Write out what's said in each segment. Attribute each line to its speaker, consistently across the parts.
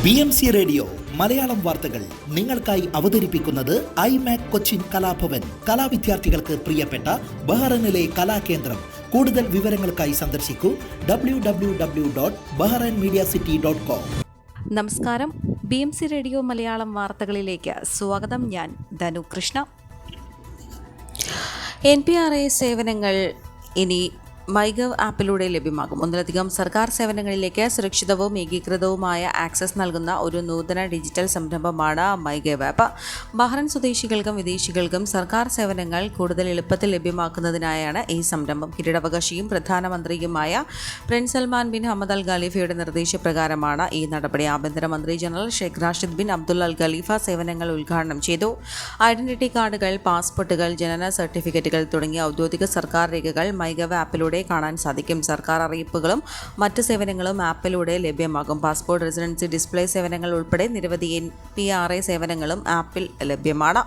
Speaker 1: BMC radio Malayalam വാർത്തകൾ നിങ്ങൾക്കായി അവതരിപ്പിക്കുന്നത് ഐമാക് കൊച്ചിൻ കലാഭവൻ. കലാവിദ്യാർത്ഥികൾക്ക് പ്രിയപ്പെട്ട ബഹ്റൈനിലെ കലാകേന്ദ്രം. കൂടുതൽ വിവരങ്ങൾക്കായി സന്ദർശിക്കൂ www.bahrainmediacity.com.
Speaker 2: നമസ്കാരം, BMC റേഡിയോ മലയാളം വാർത്തകളിലേക്ക് സ്വാഗതം. ഞാൻ ധനു കൃഷ്ണ. NPRA സേവനങ്ങൾ ഇനി മൈഗവ് ആപ്പിലൂടെ ലഭ്യമാകും. ഒന്നിലധികം സർക്കാർ സേവനങ്ങളിലേക്ക് സുരക്ഷിതവും ഏകീകൃതവുമായ ആക്സസ് നൽകുന്ന ഒരു നൂതന ഡിജിറ്റൽ സംരംഭമാണ് മൈഗവ് ആപ്പ്. ബഹ്റൈൻ സ്വദേശികൾക്കും വിദേശികൾക്കും സർക്കാർ സേവനങ്ങൾ കൂടുതൽ എളുപ്പത്തിൽ ലഭ്യമാക്കുന്നതിനായാണ് ഈ സംരംഭം. കിരീടാവകാശിയും പ്രധാനമന്ത്രിയുമായ Prince Salman bin Hamad Al ഖലീഫയുടെ നിർദ്ദേശപ്രകാരമാണ് ഈ നടപടി. ആഭ്യന്തരമന്ത്രി general Sheikh Rashid bin Abdul Al Khalifa സേവനങ്ങൾ ഉദ്ഘാടനം ചെയ്തു. ഐഡന്റിറ്റി കാർഡുകൾ, പാസ്പോർട്ടുകൾ, ജനന സർട്ടിഫിക്കറ്റുകൾ തുടങ്ങിയ ഔദ്യോഗിക സർക്കാർ രേഖകൾ മൈഗവ് ആപ്പിലൂടെ കാണാൻ സാധിക്കും. സർക്കാർ അറിയിപ്പുകളും മറ്റ് സേവനങ്ങളും ആപ്പിലൂടെ ലഭ്യമാകും. പാസ്പോർട്ട്, റെസിഡൻസി ഡിസ്പ്ലേ സേവനങ്ങൾ ഉൾപ്പെടെ നിരവധി NPRA സേവനങ്ങളും ആപ്പിൽ ലഭ്യമാണ്.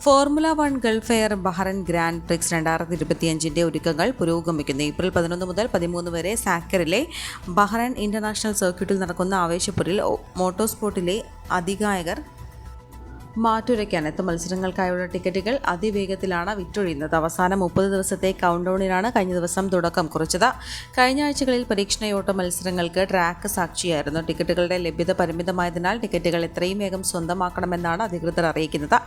Speaker 2: Formula 1 Gulf air Bahrain grand prix 2025 ഒരുക്കങ്ങൾ പുരോഗമിക്കുന്നു. ഏപ്രിൽ 11 മുതൽ 13 വരെ സാക്കറിലെ ബഹ്റൈൻ ഇന്റർനാഷണൽ സർക്യൂട്ടിൽ നടക്കുന്ന ആവേശപ്പൊരിൽ മോട്ടോസ്പോർട്ടിലെ അതികായകർ മാറ്റുരയ്ക്കാനെത്തും. മത്സരങ്ങൾക്കായുള്ള ടിക്കറ്റുകൾ അതിവേഗത്തിലാണ് വിറ്റൊഴിയുന്നത്. അവസാന 30 ദിവസത്തെ കൗണ്ട് ഡൗണിനാണ് കഴിഞ്ഞ ദിവസം തുടക്കം കുറിച്ചത്. കഴിഞ്ഞ ആഴ്ചകളിൽ പരീക്ഷണയോട്ട മത്സരങ്ങൾക്ക് ട്രാക്ക് സാക്ഷിയായിരുന്നു. ടിക്കറ്റുകളുടെ ലഭ്യത പരിമിതമായതിനാൽ ടിക്കറ്റുകൾ എത്രയും വേഗം സ്വന്തമാക്കണമെന്നാണ് അധികൃതർ അറിയിക്കുന്നത്.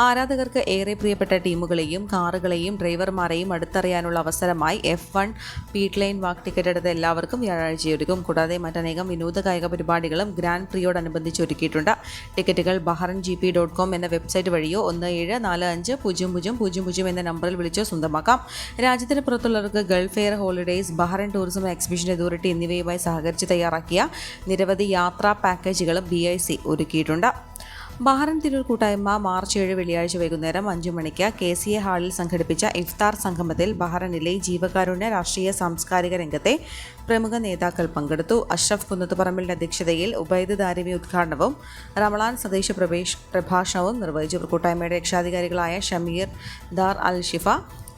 Speaker 2: ആരാധകർക്ക് ഏറെ പ്രിയപ്പെട്ട ടീമുകളെയും കാറുകളെയും ഡ്രൈവർമാരെയും അടുത്തറിയാനുള്ള അവസരമായി F1 പീറ്റ് ലൈൻ വാക്ക് ടിക്കറ്റ് എടുത്ത എല്ലാവർക്കും വ്യാഴാഴ്ചയൊരുക്കും. കൂടാതെ മറ്റനേകം വിനോദ കായിക പരിപാടികളും ഗ്രാൻഡ് പ്രിയോടനുബന്ധിച്ച് ഒരുക്കിയിട്ടുണ്ട്. ടിക്കറ്റുകൾ bahraingp.com എന്ന വെബ്സൈറ്റ് വഴിയോ 17450000 എന്ന നമ്പറിൽ വിളിച്ചോ സ്വന്തമാക്കാം. രാജ്യത്തിന് പുറത്തുള്ളവർക്ക് Gulf Air Holidays, Bahrain Tourism Exhibition Authority എന്നിവയുമായി സഹകരിച്ച് തയ്യാറാക്കിയ നിരവധി യാത്രാ പാക്കേജുകളും BIC ഒരുക്കിയിട്ടുണ്ട്. ബഹ്റൈൻ തിരൂർ കൂട്ടായ്മ മാർച്ച് 7 വെള്ളിയാഴ്ച വൈകുന്നേരം 5 മണിക്ക് KCA ഹാളിൽ സംഘടിപ്പിച്ച ഇഫ്താർ സംഗമത്തിൽ ബഹ്റൈനിലെ ജീവകാരുണ്യ, രാഷ്ട്രീയ, സാംസ്കാരിക രംഗത്തെ പ്രമുഖ നേതാക്കൾ പങ്കെടുത്തു. അഷ്റഫ് കുന്നത്തുപറമ്പിലിന്റെ അധ്യക്ഷതയിൽ ഉബൈദ് ദാരിമി ഉദ്ഘാടനവും റമളാൻ സന്ദേശ പ്രഭാഷണവും നിർവഹിച്ചു. കൂട്ടായ്മയുടെ രക്ഷാധികാരികളായ ഷമീർ ദാർ അൽ ഷിഫ,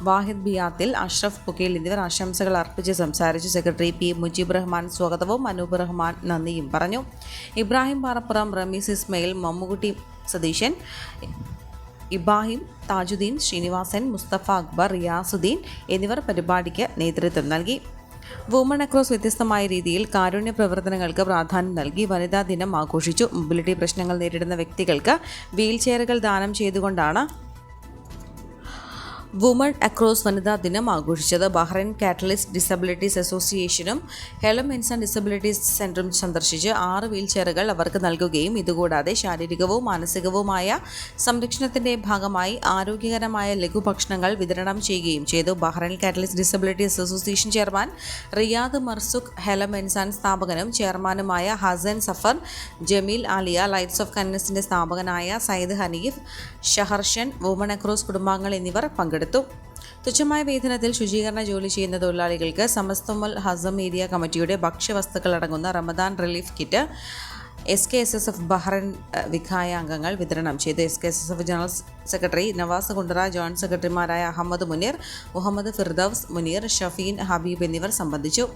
Speaker 2: വാഹിദ് ബിയാത്തിൽ, അഷ്റഫ് പുക്കേൽ എന്നിവർ ആശംസകൾ അർപ്പിച്ച് സംസാരിച്ചു. സെക്രട്ടറി P മുജീബ് റഹ്മാൻ സ്വാഗതവും അനൂപ് റഹ്മാൻ നന്ദിയും പറഞ്ഞു. ഇബ്രാഹിം പാറപ്പുറം, റമീസ് ഇസ്മയിൽ, മമ്മുകുട്ടി സതീശൻ, ഇബ്രാഹിം, താജുദ്ദീൻ, ശ്രീനിവാസൻ, മുസ്തഫ അക്ബർ, റിയാസുദ്ദീൻ എന്നിവർ പരിപാടിക്ക് നേതൃത്വം നൽകി. വുമൺ അക്രോസ് വ്യത്യസ്തമായ രീതിയിൽ കാരുണ്യ പ്രവർത്തനങ്ങൾക്ക് പ്രാധാന്യം നൽകി വനിതാ ദിനം ആഘോഷിച്ചു. മൊബിലിറ്റി പ്രശ്നങ്ങൾ നേരിടുന്ന വ്യക്തികൾക്ക് വീൽചെയറുകൾ ദാനം ചെയ്തുകൊണ്ടാണ് വുമൺ അക്രോസ് വനിതാ ദിനം ആഘോഷിച്ചത്. ബഹ്റൈൻ കാറ്റലിസ്റ്റ് ഡിസബിലിറ്റീസ് അസോസിയേഷനും ഹെലം എൻസൺ ഡിസബിലിറ്റീസ് സെന്ററും സന്ദർശിച്ച് 6 വീൽചെയറുകൾ അവർക്ക് നൽകുകയും ഇതുകൂടാതെ ശാരീരികവും മാനസികവുമായ സംരക്ഷണത്തിന്റെ ഭാഗമായി ആരോഗ്യകരമായ ലഘുഭക്ഷണങ്ങൾ വിതരണം ചെയ്യുകയും ചെയ്തു. Bahrain Catalyst Disabilities Association chairman Riyad Marzuq, Helm Ensan സ്ഥാപകനും ചെയർമാനുമായ Hassan Safar, Jameel Aliya, Lights of കൈൻഡ്നസിന്റെ സ്ഥാപകനായ സയ്യിദ് ഹനീഫ്, ഷഹർഷൻ, വുമൺ അക്രോസ് കുടുംബാംഗങ്ങൾ എന്നിവർ പങ്കെടുത്തു. തുച്ഛമായ വേതനത്തിൽ ശുചീകരണ ജോലി ചെയ്യുന്ന തൊഴിലാളികൾക്ക് സമസ്തമുൽ ഹസം ഏരിയ കമ്മിറ്റിയുടെ ഭക്ഷ്യവസ്തുക്കൾ അടങ്ങുന്ന Ramadan relief kit SKSSF Bahrain Vikhaya അംഗങ്ങൾ വിതരണം ചെയ്തു. SKSSF general secretary Navas Kundara, joint സെക്രട്ടറിമാരായ അഹമ്മദ് മുനീർ, മുഹമ്മദ് ഫിർദൌസ് മുനീർ, ഷഫീൻ ഹബീബ് എന്നിവർ സംബന്ധിച്ചു.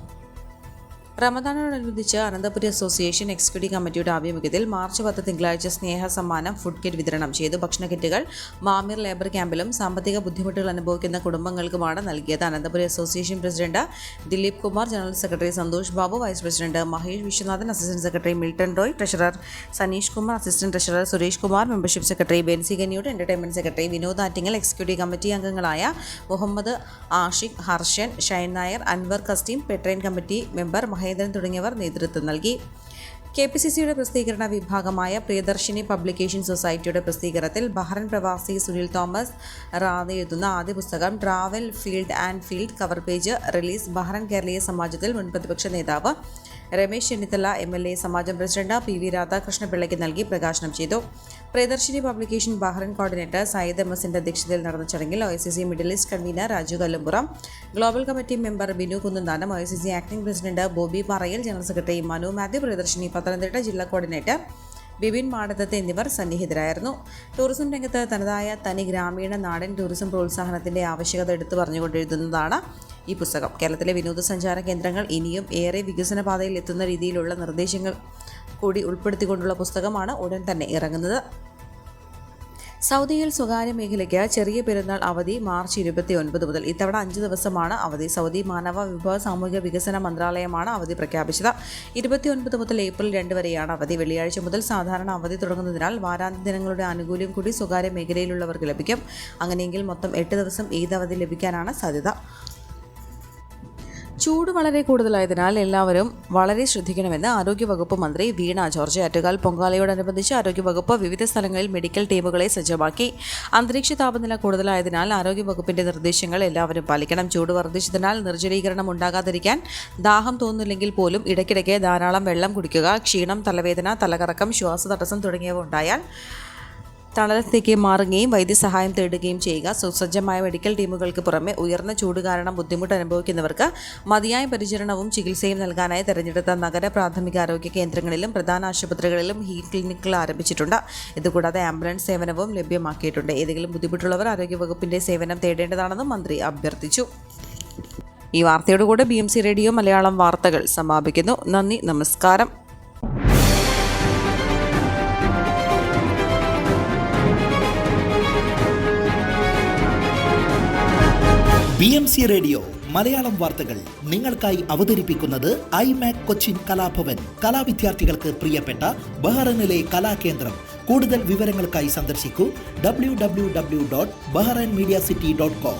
Speaker 2: റമദാനോടനുബന്ധിച്ച് അനന്തപുരി അസോസിയേഷൻ എക്സിക്യൂട്ടീവ് കമ്മിറ്റിയുടെ ആഭിമുഖ്യത്തിൽ മാർച്ച് 10 തിങ്കളാഴ്ച സ്നേഹ സമ്മാനം ഫുഡ് കിറ്റ് വിതരണം ചെയ്തു. ഭക്ഷണ കിറ്റുകൾ മാമീർ ലേബർ ക്യാമ്പിലും സാമ്പത്തിക ബുദ്ധിമുട്ടുകൾ അനുഭവിക്കുന്ന കുടുംബങ്ങൾക്കുമാണ് നൽകിയത്. Ananthapuri association president Dileep Kumar, general secretary Santhosh Babu, vice president Mahesh Viswanathan, assistant secretary Milton Roy, treasurer Saneesh Kumar, assistant treasurer Suresh Kumar, membership secretary Bency ഗനിയോട്, entertainment secretary Vinod Attingal, executive committee അംഗങ്ങളായ മുഹമ്മദ് ആഷിഖ്, ഹർഷൻ, ഷൈൻ നായർ, അൻവർ കസ്റ്റീം, പെട്രെയിൻ കമ്മിറ്റി മെമ്പർ മഹേന്ദ്രൻ തുടങ്ങിയവർ നേതൃത്വം നൽകി. KPCCയുടെ പ്രസിദ്ധീകരണ വിഭാഗമായ പ്രിയദർശിനി പബ്ലിക്കേഷൻ സൊസൈറ്റിയുടെ പ്രസിദ്ധീകരണത്തിൽ ബഹ്റൈൻ പ്രവാസി സുനിൽ തോമസ് റാദ് എഴുതുന്ന ആദ്യ പുസ്തകം travel field and field cover page release. Bahrain Keraleeya സമാജത്തിൽ മുൻ പ്രതിപക്ഷ നേതാവ് Ramesh Chennithala MLA, Samajam president PV രാധാകൃഷ്ണപിള്ളയ്ക്ക് നൽകി പ്രകാശനം ചെയ്തു. Priyadarshini publication Bahrain coordinator Syed MSന്റെ അധ്യക്ഷതയിൽ നടന്ന ചടങ്ങിൽ OICC Middle East convener Raju Kallumpuram, global committee member Binu Kunnanthanam, OICC acting president Bobby പാറയിൽ, ജനറൽ സെക്രട്ടറി മനു മാത്യു, പ്രിയദർശിനി പത്തനംതിട്ട ജില്ലാ കോർഡിനേറ്റർ ബിബിൻ മാടത്തത്ത് എന്നിവർ സന്നിഹിതരായിരുന്നു. ടൂറിസം രംഗത്ത് തനതായ തനി ഗ്രാമീണ നാടൻ ടൂറിസം പ്രോത്സാഹനത്തിന്റെ ആവശ്യകത എടുത്തു പറഞ്ഞുകൊണ്ടെഴുതുന്നതാണ് ഈ പുസ്തകം. കേരളത്തിലെ വിനോദസഞ്ചാര കേന്ദ്രങ്ങൾ ഇനിയും ഏറെ വികസന പാതയിൽ എത്തുന്ന രീതിയിലുള്ള നിർദ്ദേശങ്ങൾ കൂടി ഉൾപ്പെടുത്തിക്കൊണ്ടുള്ള പുസ്തകമാണ് ഉടൻ തന്നെ ഇറങ്ങുന്നത്. സൗദിയിൽ സ്വകാര്യ മേഖലയ്ക്ക് ചെറിയ പെരുന്നാൾ അവധി മാർച്ച് 29 മുതൽ. ഇത്തവണ 5 ദിവസമാണ് അവധി. സൗദി മാനവ വിഭവ സാമൂഹിക വികസന മന്ത്രാലയമാണ് അവധി പ്രഖ്യാപിച്ചത്. 29 മുതൽ ഏപ്രിൽ 2 വരെയാണ് അവധി. വെള്ളിയാഴ്ച മുതൽ സാധാരണ അവധി തുടങ്ങുന്നതിനാൽ വാരാന്ത്യ ദിനങ്ങളുടെ ആനുകൂല്യം കൂടി സ്വകാര്യ മേഖലയിലുള്ളവർക്ക് ലഭിക്കും. അങ്ങനെയെങ്കിൽ മൊത്തം 8 ദിവസം ഈദ് അവധി ലഭിക്കാനാണ് സാധ്യത. ചൂട് വളരെ കൂടുതലായതിനാൽ എല്ലാവരും വളരെ ശ്രദ്ധിക്കണമെന്ന് ആരോഗ്യവകുപ്പ് മന്ത്രി വീണ ജോർജ്. ആറ്റുകാൽ പൊങ്കാലയോടനുബന്ധിച്ച് ആരോഗ്യവകുപ്പ് വിവിധ സ്ഥലങ്ങളിൽ മെഡിക്കൽ ടീമുകളെ സജ്ജമാക്കി. അന്തരീക്ഷ താപനില കൂടുതലായതിനാൽ ആരോഗ്യവകുപ്പിന്റെ നിർദ്ദേശങ്ങൾ എല്ലാവരും പാലിക്കണം. ചൂട് വർദ്ധിച്ചതിനാൽ നിർജ്ജലീകരണം ഉണ്ടാകാതിരിക്കാൻ ദാഹം തോന്നുന്നില്ലെങ്കിൽ പോലും ഇടയ്ക്കിടയ്ക്ക് ധാരാളം വെള്ളം കുടിക്കുക. ക്ഷീണം, തലവേദന, തലകറക്കം, ശ്വാസതടസ്സം തുടങ്ങിയവ ഉണ്ടായാൽ തണലത്തേക്ക് മാറുകയും വൈദ്യസഹായം തേടുകയും ചെയ്യുക. സുസജ്ജമായ മെഡിക്കൽ ടീമുകൾക്ക് പുറമെ ഉയർന്ന ചൂട് കാരണം ബുദ്ധിമുട്ട് അനുഭവിക്കുന്നവർക്ക് മതിയായ പരിചരണവും ചികിത്സയും നൽകാനായി തെരഞ്ഞെടുത്ത നഗര പ്രാഥമിക ആരോഗ്യ കേന്ദ്രങ്ങളിലും പ്രധാന ആശുപത്രികളിലും ഹീറ്റ് ക്ലിനിക്കുകൾ ആരംഭിച്ചിട്ടുണ്ട്. ഇതുകൂടാതെ ആംബുലൻസ് സേവനവും ലഭ്യമാക്കിയിട്ടുണ്ട്. ഏതെങ്കിലും ബുദ്ധിമുട്ടുള്ളവർ ആരോഗ്യവകുപ്പിന്റെ സേവനം തേടേണ്ടതാണെന്നും മന്ത്രി അഭ്യർത്ഥിച്ചു. ഈ വാർത്തയോടുകൂടെ BMC റേഡിയോ മലയാളം വാർത്തകൾ സമാപിക്കുന്നു. നന്ദി, നമസ്കാരം.
Speaker 1: BMC റേഡിയോ മലയാളം വാർത്തകൾ നിങ്ങൾക്കായി അവതരിപ്പിക്കുന്നത് iMac കൊച്ചിൻ കലാഭവൻ. കലാവിദ്യാർത്ഥികൾക്ക് പ്രിയപ്പെട്ട ബഹ്റൈനിലെ കലാകേന്ദ്രം. കൂടുതൽ വിവരങ്ങൾക്കായി സന്ദർശിക്കൂ www.bahrainmediacity.com.